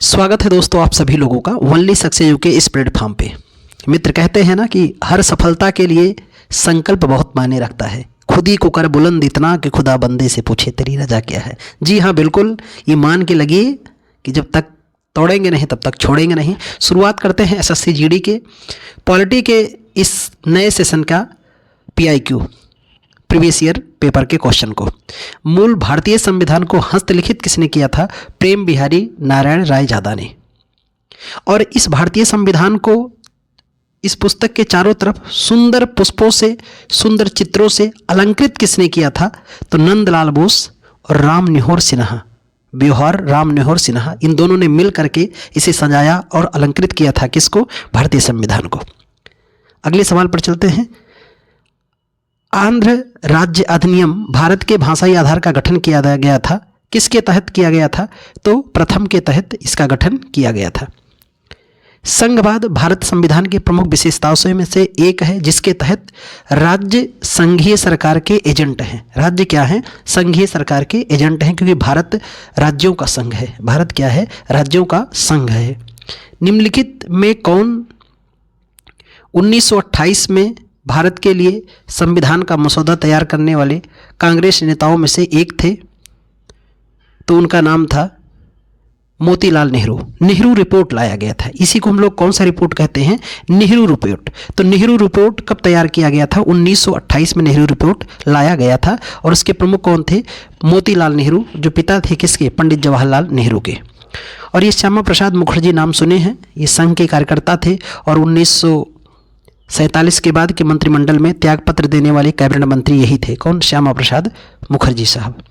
स्वागत है दोस्तों आप सभी लोगों का ओनली सक्सेस यूके इस प्लेटफॉर्म पे। मित्र कहते हैं ना कि हर सफलता के लिए संकल्प बहुत मायने रखता है। खुद ही को कर बुलंद इतना कि खुदा बंदे से पूछे तेरी रजा क्या है। जी हाँ, बिल्कुल ये मान के लगिए कि जब तक तोड़ेंगे नहीं तब तक छोड़ेंगे नहीं। शुरुआत करते हैं एसएससी जीडी के पॉलिटी के इस नए सेशन का PIQ प्रीवियस ईयर पेपर के क्वेश्चन को। मूल भारतीय संविधान को हस्तलिखित किसने किया था? प्रेम बिहारी नारायण रायजादा ने। और इस भारतीय संविधान को इस पुस्तक के चारों तरफ सुंदर पुष्पों से, सुंदर चित्रों से अलंकृत किसने किया था? तो नंदलाल बोस और राम मनोहर सिन्हा, ब्योहर राम मनोहर सिन्हा, इन दोनों ने मिल करके इसे सजाया और अलंकृत किया था। किसको? भारतीय संविधान को। अगले सवाल पर चलते हैं। आंध्र राज्य अधिनियम भारत के भाषाई आधार का गठन किया गया था। किसके तहत किया गया था? तो प्रथम के तहत इसका गठन किया गया था। संघवाद भारत संविधान की प्रमुख विशेषताओं में से एक है, जिसके तहत राज्य संघीय सरकार के एजेंट हैं। राज्य क्या है? संघीय सरकार के एजेंट हैं, क्योंकि भारत राज्यों का संघ है। भारत क्या है? राज्यों का संघ है। निम्नलिखित में कौन 1928 में भारत के लिए संविधान का मसौदा तैयार करने वाले कांग्रेस नेताओं में से एक थे? तो उनका नाम था मोतीलाल नेहरू। नेहरू रिपोर्ट लाया गया था। इसी को हम लोग कौन सा रिपोर्ट कहते हैं? नेहरू रिपोर्ट। तो नेहरू रिपोर्ट कब तैयार किया गया था? 1928 में नेहरू रिपोर्ट लाया गया था। और उसके प्रमुख कौन थे? मोतीलाल नेहरू, जो पिता थे किसके? पंडित जवाहरलाल नेहरू के। और ये श्यामा प्रसाद मुखर्जी नाम सुने हैं, ये संघ के कार्यकर्ता थे और 1947 के बाद के मंत्रिमंडल में त्यागपत्र देने वाले कैबिनेट मंत्री यही थे। कौन? श्यामा प्रसाद मुखर्जी साहब।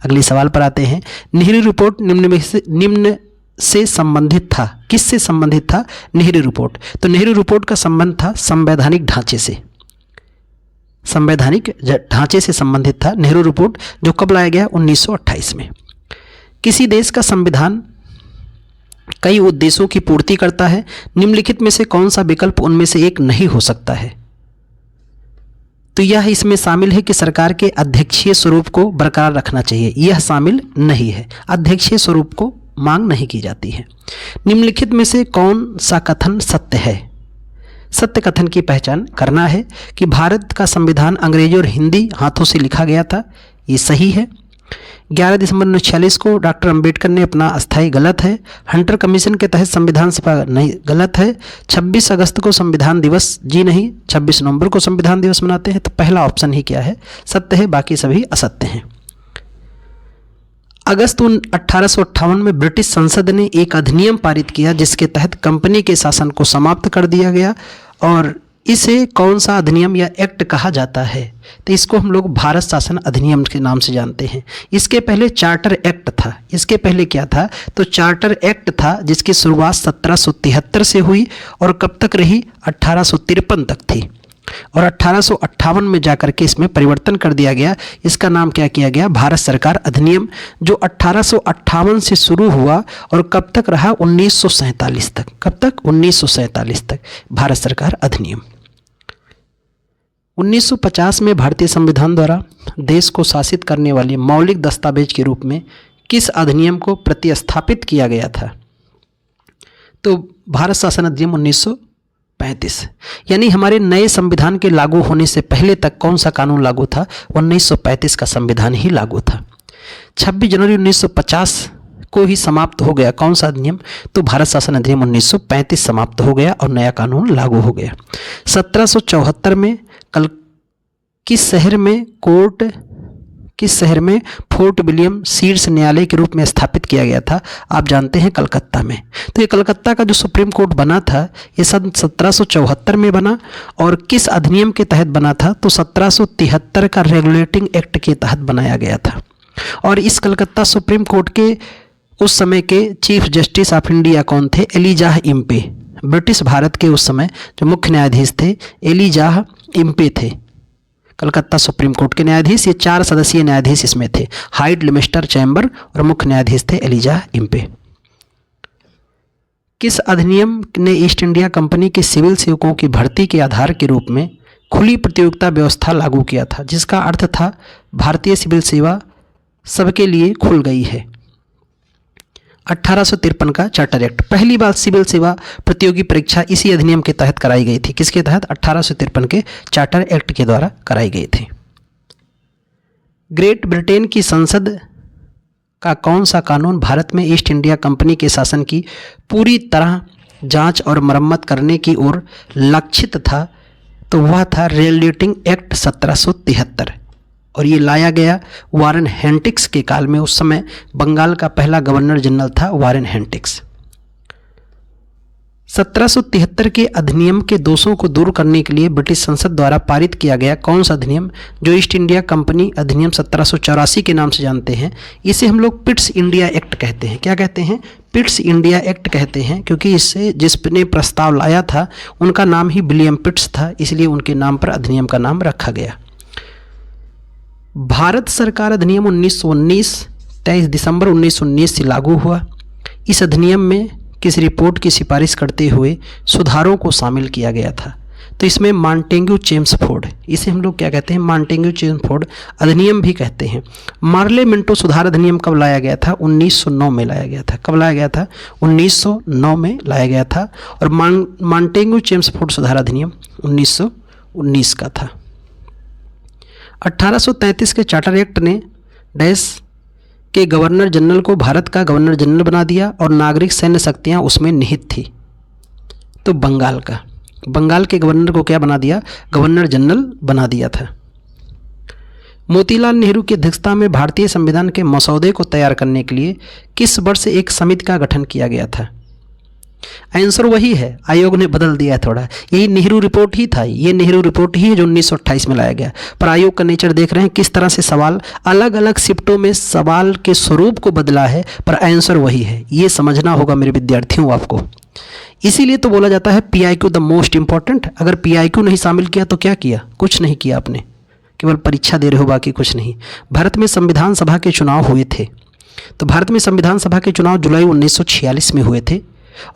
अगले सवाल पर आते हैं। नेहरू रिपोर्ट निम्न से संबंधित था। किससे संबंधित था नेहरू रिपोर्ट? तो नेहरू रिपोर्ट का संबंध था संवैधानिक ढांचे से। संवैधानिक ढांचे से संबंधित था नेहरू रिपोर्ट, जो कब लाया गया? 1928 में। किसी देश का संविधान कई उद्देश्यों की पूर्ति करता है। निम्नलिखित में से कौन सा विकल्प उनमें से एक नहीं हो सकता है? तो यह इसमें शामिल है कि सरकार के अध्यक्षीय स्वरूप को बरकरार रखना चाहिए। यह शामिल नहीं है। अध्यक्षीय स्वरूप को मांग नहीं की जाती है। निम्नलिखित में से कौन सा कथन सत्य है? सत्य कथन की पहचान करना है कि भारत का संविधान अंग्रेजी और हिंदी हाथों से लिखा गया था। ये सही है। 11 दिसंबर 1946 को डॉक्टर अंबेडकर ने अपना अस्थायी, गलत है। हंटर कमीशन के तहत संविधान सभा, नहीं, गलत है। 26 अगस्त को संविधान दिवस, जी नहीं, 26 नवंबर को संविधान दिवस मनाते हैं। तो पहला ऑप्शन ही क्या है? सत्य है, बाकी सभी असत्य हैं। अगस्त 1858 में ब्रिटिश संसद ने एक अधिनियम पारित किया, जिसके तहत कंपनी के शासन को समाप्त कर दिया गया। और इसे कौन सा अधिनियम या एक्ट कहा जाता है? तो इसको हम लोग भारत शासन अधिनियम के नाम से जानते हैं। इसके पहले चार्टर एक्ट था। इसके पहले क्या था? तो चार्टर एक्ट था, जिसकी शुरुआत 1773 से हुई और कब तक रही? 1853 तक थी। और 1858 में जाकर के इसमें परिवर्तन कर दिया गया। इसका नाम क्या किया गया? भारत सरकार अधिनियम, जो 1858 से शुरू हुआ और कब तक रहा? 1947 तक। कब तक? 1947 तक भारत सरकार अधिनियम। 1950 में भारतीय संविधान द्वारा देश को शासित करने वाले मौलिक दस्तावेज के रूप में किस अधिनियम को प्रतिस्थापित किया गया था? तो भारत शासन अधिनियम 1935। यानी हमारे नए संविधान के लागू होने से पहले तक कौन सा कानून लागू था? 1935 का संविधान ही लागू था। 26 जनवरी 1950 को ही समाप्त हो गया कौन सा अधिनियम? तो भारत शासन अधिनियम 1935 समाप्त हो गया और नया कानून लागू हो गया। 1774 में किस शहर में फोर्ट विलियम शीर्ष न्यायालय के रूप में स्थापित किया गया था? आप जानते हैं, कलकत्ता में। तो ये कलकत्ता का जो सुप्रीम कोर्ट बना था, ये सन 1774 में बना। और किस अधिनियम के तहत बना था? तो 1773 का रेगुलेटिंग एक्ट के तहत बनाया गया था। और इस कलकत्ता सुप्रीम कोर्ट के उस समय के चीफ जस्टिस ऑफ इंडिया कौन थे? Elijah Impey. ब्रिटिश भारत के उस समय जो मुख्य न्यायाधीश थे, एलिजाह इम्पे थे कलकत्ता सुप्रीम कोर्ट के न्यायाधीश। ये 4 सदस्यीय न्यायाधीश इसमें थे, हाइड, लिमिस्टर, चैम्बर, और मुख्य न्यायाधीश थे एलिजाह इम्पे। किस अधिनियम ने ईस्ट इंडिया कंपनी के सिविल सेवकों की भर्ती के आधार के रूप में खुली प्रतियोगिता व्यवस्था लागू किया था, जिसका अर्थ था भारतीय सिविल सेवा सबके लिए खुल गई है? 1853 का चार्टर एक्ट। पहली बार सिविल सेवा प्रतियोगी परीक्षा इसी अधिनियम के तहत कराई गई थी। किसके तहत? 1853 के चार्टर एक्ट के द्वारा कराई गई थी। ग्रेट ब्रिटेन की संसद का कौन सा कानून भारत में ईस्ट इंडिया कंपनी के शासन की पूरी तरह जांच और मरम्मत करने की ओर लक्षित था? तो वह था रेगुलेटिंग एक्ट 1773, और ये लाया गया वारेन हेस्टिंग्स के काल में। उस समय बंगाल का पहला गवर्नर जनरल था वारेन हेस्टिंग्स। 1773 के अधिनियम के दोषों को दूर करने के लिए ब्रिटिश संसद द्वारा पारित किया गया कौन सा अधिनियम, जो ईस्ट इंडिया कंपनी अधिनियम 1784 के नाम से जानते हैं? इसे हम लोग पिट्स इंडिया एक्ट कहते हैं। क्या कहते हैं? पिट्स इंडिया एक्ट कहते हैं, क्योंकि इससे जिसने प्रस्ताव लाया था उनका नाम ही विलियम पिट्स था, इसलिए उनके नाम पर अधिनियम का नाम रखा गया। भारत सरकार अधिनियम 1919 23 दिसंबर 1919 से लागू हुआ। इस अधिनियम में किस रिपोर्ट की सिफारिश करते हुए सुधारों को शामिल किया गया था? तो इसमें मॉन्टेग्यू चेम्सफोर्ड, इसे हम लोग क्या कहते हैं? मॉन्टेग्यू चेम्सफोर्ड अधिनियम भी कहते हैं। मार्ले मिंटो सुधार अधिनियम कब लाया गया था? 1909 में लाया गया था। कब लाया गया था? 1909 में लाया गया था। और मॉन्टेग्यू चेम्सफोर्ड सुधार अधिनियम 1919 का था। 1833 के चार्टर एक्ट ने डैश के गवर्नर जनरल को भारत का गवर्नर जनरल बना दिया और नागरिक सैन्य शक्तियां उसमें निहित थी। तो बंगाल के गवर्नर को क्या बना दिया? गवर्नर जनरल बना दिया था। मोतीलाल नेहरू की अध्यक्षता में भारतीय संविधान के मसौदे को तैयार करने के लिए किस वर्ष एक समिति का गठन किया गया था? आंसर वही है, आयोग ने बदल दिया थोड़ा। यही नेहरू रिपोर्ट ही था, ये नेहरू रिपोर्ट ही है जो 1928 में लाया गया। पर आयोग का नेचर देख रहे हैं किस तरह से सवाल अलग अलग शिफ्टों में सवाल के स्वरूप को बदला है, पर आंसर वही है। ये समझना होगा मेरे विद्यार्थियों आपको। इसीलिए तो बोला जाता है PIQ द मोस्ट इंपॉर्टेंट। अगर PIQ नहीं शामिल किया तो क्या किया? कुछ नहीं किया आपने, केवल परीक्षा दे रहे हो, बाकी कुछ नहीं। भारत में संविधान सभा के चुनाव हुए थे। तो भारत में संविधान सभा के चुनाव जुलाई 1946 में हुए थे।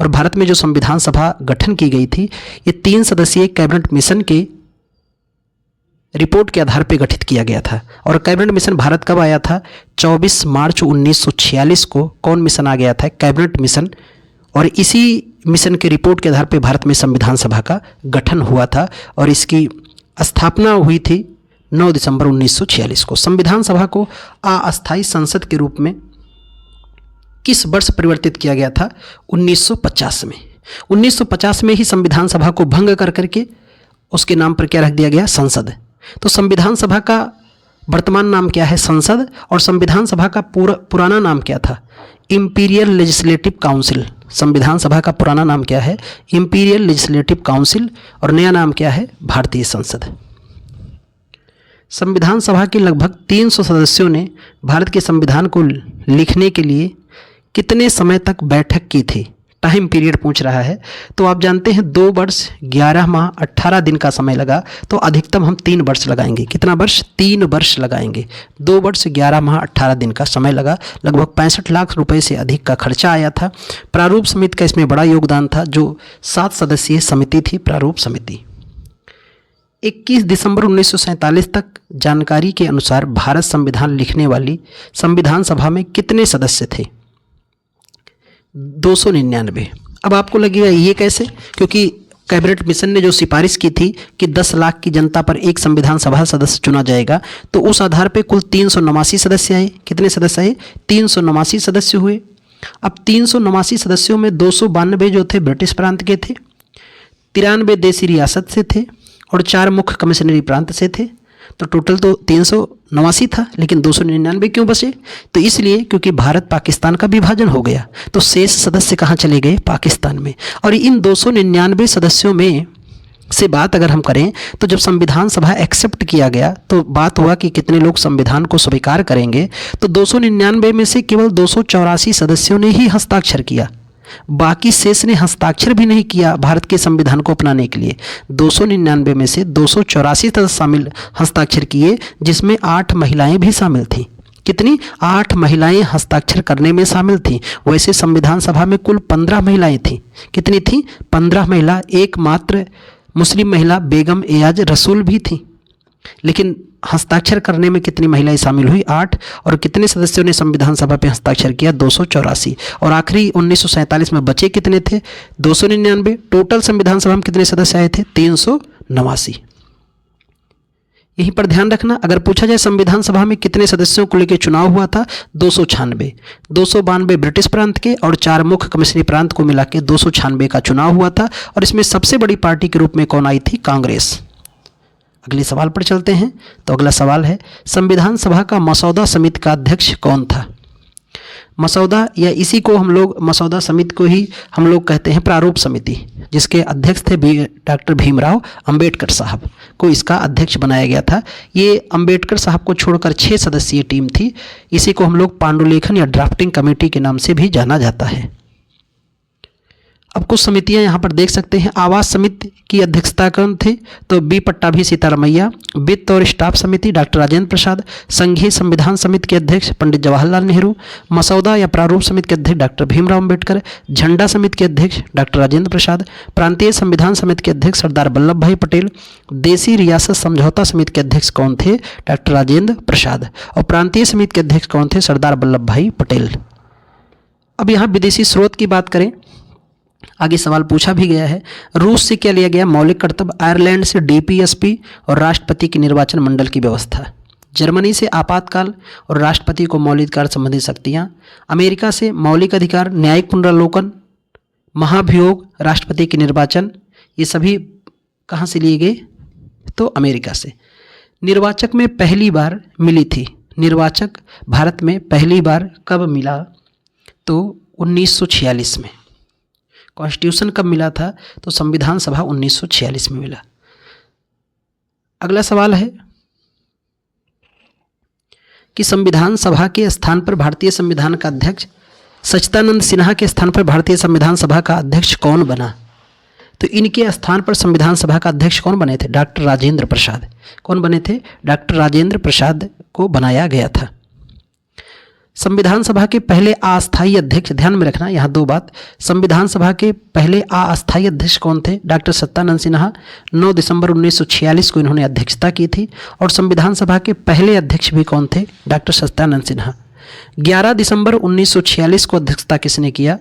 और भारत में जो संविधान सभा गठन की गई थी, ये 3 सदस्यीय कैबिनेट मिशन के रिपोर्ट के आधार पर गठित किया गया था। और कैबिनेट मिशन भारत कब आया था? 24 मार्च 1946 को कौन मिशन आ गया था? Cabinet mission. और इसी मिशन के रिपोर्ट के आधार पर भारत में संविधान सभा का गठन हुआ था और इसकी स्थापना हुई थी 9 दिसंबर 1946 को। संविधान सभा को अस्थायी संसद के रूप में किस वर्ष परिवर्तित किया गया था? 1950 में। 1950 में ही संविधान सभा को भंग कर करके उसके नाम पर क्या रख दिया गया? संसद। तो संविधान सभा का वर्तमान नाम क्या है? संसद। और संविधान सभा का पुराना नाम क्या था? Imperial legislative council. संविधान सभा का पुराना नाम क्या है? Imperial legislative council. और नया नाम क्या है? भारतीय संसद। संविधान सभा के लगभग 300 सदस्यों ने भारत के संविधान को लिखने के लिए कितने समय तक बैठक की थी? टाइम पीरियड पूछ रहा है। तो आप जानते हैं 2 वर्ष 11 माह 18 दिन का समय लगा, तो अधिकतम हम 3 वर्ष लगाएंगे। कितना वर्ष? 3 वर्ष लगाएंगे। 2 वर्ष 11 माह 18 दिन का समय लगा। लगभग 65 लाख रुपए से अधिक का खर्चा आया था। प्रारूप समिति का इसमें बड़ा योगदान था, जो 7 सदस्यीय समिति थी, प्रारूप समिति। 21 दिसंबर 1947 तक जानकारी के अनुसार भारत संविधान लिखने वाली संविधान सभा में कितने सदस्य थे? 299। अब आपको लगेगा ये कैसे? क्योंकि कैबिनेट मिशन ने जो सिफारिश की थी कि 10 लाख की जनता पर एक संविधान सभा सदस्य चुना जाएगा, तो उस आधार पे कुल 389 सदस्य आए। कितने सदस्य आए? 389 सदस्य हुए। अब 389 सदस्यों में 292 जो थे ब्रिटिश प्रांत के थे, 93 देसी रियासत से थे और 4 मुख्य कमिश्नरी प्रांत से थे। तो टोटल तो 389 था, लेकिन 299 क्यों बचे? तो इसलिए क्योंकि भारत पाकिस्तान का विभाजन हो गया, तो शेष सदस्य कहाँ चले गए? पाकिस्तान में। और इन 299 सदस्यों में से बात अगर हम करें तो जब संविधान सभा एक्सेप्ट किया गया तो बात हुआ कि कितने लोग संविधान को स्वीकार करेंगे। तो 299 में से केवल 284 सदस्यों ने ही हस्ताक्षर किया, बाकी शेष ने हस्ताक्षर भी नहीं किया भारत के संविधान को अपनाने के लिए। 299 में से 284 सदस्य शामिल हस्ताक्षर किए, जिसमें 8 महिलाएं भी शामिल थीं। कितनी? 8 महिलाएं हस्ताक्षर करने में शामिल थीं। वैसे संविधान सभा में कुल 15 महिलाएं थीं। कितनी थीं? 15 महिला। एकमात्र मुस्लिम महिला बेगम एयाज रसूल भी थी। लेकिन हस्ताक्षर करने में कितनी महिलाएं शामिल हुई? 8। और कितने सदस्यों ने संविधान सभा पे हस्ताक्षर किया? 284। और आखिरी 1947 में बचे कितने थे? 299। टोटल संविधान सभा में कितने सदस्य आए थे? 389। यहीं पर ध्यान रखना, अगर पूछा जाए संविधान सभा में कितने सदस्यों को लेकर चुनाव हुआ था? 296। 292 ब्रिटिश प्रांत के और 4 मुख्य कमिश्नरी प्रांत को मिला के 296 का चुनाव हुआ था। और इसमें सबसे बड़ी पार्टी के रूप में कौन आई थी? कांग्रेस। अगले सवाल पर चलते हैं। तो अगला सवाल है, संविधान सभा का मसौदा समिति का अध्यक्ष कौन था? मसौदा, या इसी को हम लोग मसौदा समिति को ही हम लोग कहते हैं प्रारूप समिति, जिसके अध्यक्ष थे डॉक्टर भीमराव अंबेडकर साहब को इसका अध्यक्ष बनाया गया था। ये अंबेडकर साहब को छोड़कर 6 सदस्यीय टीम थी। इसी को हम लोग पांडुलेखन या ड्राफ्टिंग कमेटी के नाम से भी जाना जाता है। अब कुछ समितियां यहाँ पर देख सकते हैं। आवास समिति की अध्यक्षता कौन थे? तो बी पट्टाभी सीतारमैया। वित्त और स्टाफ समिति डॉक्टर राजेंद्र प्रसाद। संघीय संविधान समिति के अध्यक्ष पंडित जवाहरलाल नेहरू। मसौदा या प्रारूप समिति के अध्यक्ष डॉक्टर भीमराव अंबेडकर। झंडा समिति के अध्यक्ष डॉक्टर राजेंद्र प्रसाद। प्रांतीय संविधान समिति के अध्यक्ष सरदार वल्लभ भाई पटेल। देशी रियासत समझौता समिति के अध्यक्ष कौन थे? डॉक्टर राजेंद्र प्रसाद। और प्रांतीय समिति के अध्यक्ष कौन थे? सरदार वल्लभ भाई पटेल। अब यहाँ विदेशी स्रोत की बात करें, आगे सवाल पूछा भी गया है। रूस से क्या लिया गया? मौलिक कर्तव्य। आयरलैंड से डीपीएसपी और राष्ट्रपति के निर्वाचन मंडल की व्यवस्था। जर्मनी से आपातकाल और राष्ट्रपति को मौलिक अधिकार संबंधी शक्तियाँ। अमेरिका से मौलिक अधिकार, न्यायिक पुनरावलोकन, महाभियोग, राष्ट्रपति के निर्वाचन। ये सभी कहाँ से लिए गए? तो अमेरिका से। निर्वाचक में पहली बार मिली थी, निर्वाचक भारत में पहली बार कब मिला? तो 1946 में। कॉन्स्टिट्यूशन कब मिला था? तो संविधान सभा 1946 में मिला। अगला सवाल है कि संविधान सभा के स्थान पर भारतीय संविधान का अध्यक्ष, सच्चिदानंद सिन्हा के स्थान पर भारतीय संविधान सभा का अध्यक्ष कौन बना? तो इनके स्थान पर संविधान सभा का अध्यक्ष कौन बने थे? डॉक्टर राजेंद्र प्रसाद। कौन बने थे? डॉक्टर राजेंद्र प्रसाद को बनाया गया था। संविधान सभा के पहले अस्थायी अध्यक्ष, ध्यान में रखना यहाँ 2 बात। संविधान सभा के पहले अस्थायी अध्यक्ष कौन थे? डॉक्टर सत्यानंद सिन्हा। 9 दिसंबर 1946 को इन्होंने अध्यक्षता की थी। और संविधान सभा के पहले अध्यक्ष भी कौन थे? डॉक्टर सत्यानंद सिन्हा। 11 दिसंबर 1946 को अध्यक्षता किसने किया?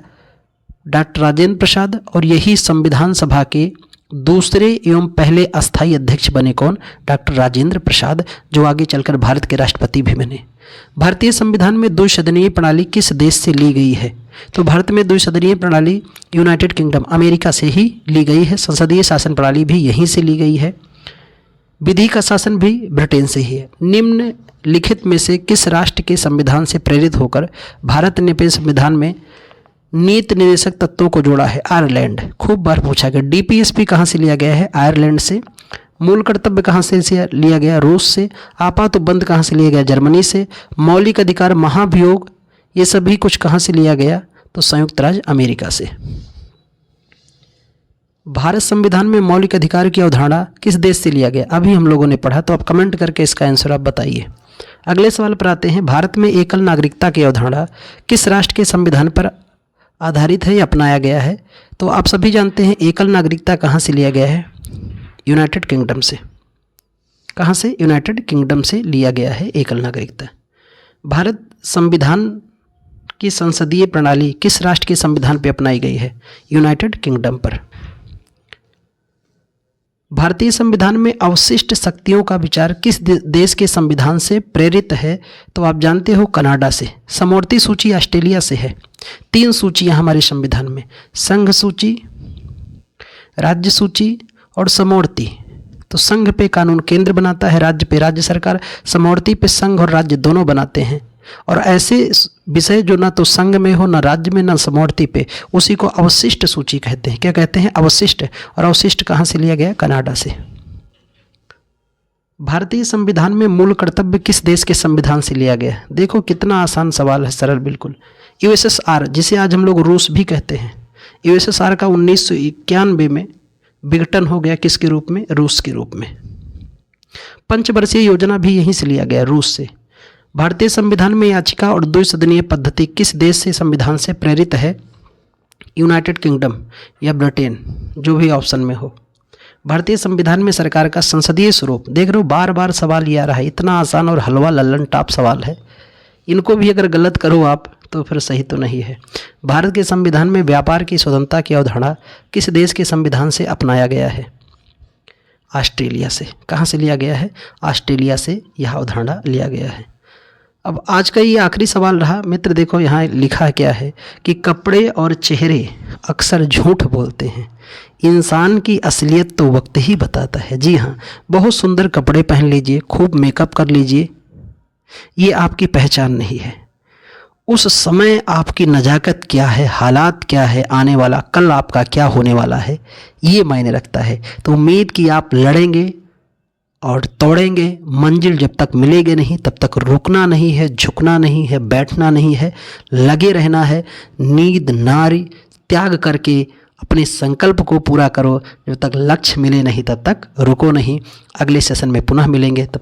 डॉक्टर राजेंद्र प्रसाद। और यही संविधान सभा के दूसरे एवं पहले अस्थायी अध्यक्ष बने कौन? डॉक्टर राजेंद्र प्रसाद, जो आगे चलकर भारत के राष्ट्रपति भी बने। भारतीय संविधान में द्विसदनीय प्रणाली किस देश से ली गई है? तो भारत में द्विसदनीय प्रणाली यूनाइटेड किंगडम, अमेरिका से ही ली गई है। संसदीय शासन प्रणाली भी यहीं से ली गई है। विधि का शासन भी ब्रिटेन से ही है। निम्नलिखित में से किस राष्ट्र के संविधान से प्रेरित होकर भारत ने अपने संविधान में नीति निर्देशक तत्वों को जोड़ा है? आयरलैंड। खूब बार पूछा गया। डीपीएसपी कहाँ से लिया गया है? आयरलैंड से। मूल कर्तव्य कहाँ से लिया गया? रूस से। आपात बंद कहाँ से लिया गया? जर्मनी से। मौलिक अधिकार, महाभियोग, ये सभी कुछ कहाँ से लिया गया? तो संयुक्त राज्य अमेरिका से। भारत संविधान में मौलिक अधिकार की अवधारणा किस देश से लिया गया? अभी हम लोगों ने पढ़ा, तो आप कमेंट करके इसका आंसर आप बताइए। अगले सवाल पर आते हैं। भारत में एकल नागरिकता की अवधारणा किस राष्ट्र के संविधान पर आधारित है या अपनाया गया है? तो आप सभी जानते हैं एकल नागरिकता कहाँ से लिया गया है? यूनाइटेड किंगडम से। कहाँ से? यूनाइटेड किंगडम से लिया गया है एकल नागरिकता। भारत संविधान की संसदीय प्रणाली किस राष्ट्र के संविधान पर अपनाई गई है? यूनाइटेड किंगडम पर। भारतीय संविधान में अवशिष्ट शक्तियों का विचार किस देश के संविधान से प्रेरित है? तो आप जानते हो कनाडा से। समवर्ती सूची ऑस्ट्रेलिया से है। 3 सूचियां हमारे संविधान में, संघ सूची, राज्य सूची और समवर्ती। तो संघ पे कानून केंद्र बनाता है, राज्य पे राज्य सरकार, समवर्ती पे संघ और राज्य दोनों बनाते हैं। और ऐसे विषय जो ना तो संघ में हो, ना राज्य में, ना समवर्ती पे, उसी को अवशिष्ट सूची कहते हैं। क्या कहते हैं? अवशिष्ट। और अवशिष्ट कहाँ से लिया गया? कनाडा से। भारतीय संविधान में मूल कर्तव्य किस देश के संविधान से लिया गया? देखो कितना आसान सवाल है, सरल बिल्कुल। यूएसएसआर, जिसे आज हम लोग रूस भी कहते हैं। यूएसएसआर का 1991 में विघटन हो गया, किसके रूप में? रूस के रूप में। पंचवर्षीय योजना भी यहीं से लिया गया, रूस से। भारतीय संविधान में याचिका और द्विसदनीय पद्धति किस देश से संविधान से प्रेरित है? यूनाइटेड किंगडम या ब्रिटेन, जो भी ऑप्शन में हो। भारतीय संविधान में सरकार का संसदीय स्वरूप, देख रहे हो बार बार सवाल ये आ रहा है, इतना आसान और हलवा लल्लन टाप सवाल है, इनको भी अगर गलत करो आप तो फिर सही तो नहीं है। भारत के संविधान में व्यापार की स्वतंत्रता की अवधारणा किस देश के संविधान से अपनाया गया है? ऑस्ट्रेलिया से। कहाँ से लिया गया है? ऑस्ट्रेलिया से यह अवधारणा लिया गया है। अब आज का ये आखिरी सवाल रहा मित्र, देखो यहाँ लिखा क्या है कि कपड़े और चेहरे अक्सर झूठ बोलते हैं, इंसान की असलियत तो वक्त ही बताता है। जी हाँ, बहुत सुंदर कपड़े पहन लीजिए, खूब मेकअप कर लीजिए, ये आपकी पहचान नहीं है। उस समय आपकी नज़ाकत क्या है, हालात क्या है, आने वाला कल आपका क्या होने वाला है, ये मायने रखता है। तो उम्मीद कि आप लड़ेंगे और तोड़ेंगे, मंजिल जब तक मिलेगी नहीं तब तक रुकना नहीं है, झुकना नहीं है, बैठना नहीं है, लगे रहना है, नींद नारी त्याग करके अपने संकल्प को पूरा करो। जब तक लक्ष्य मिले नहीं तब तक रुको नहीं। अगले सेशन में पुनः मिलेंगे, तब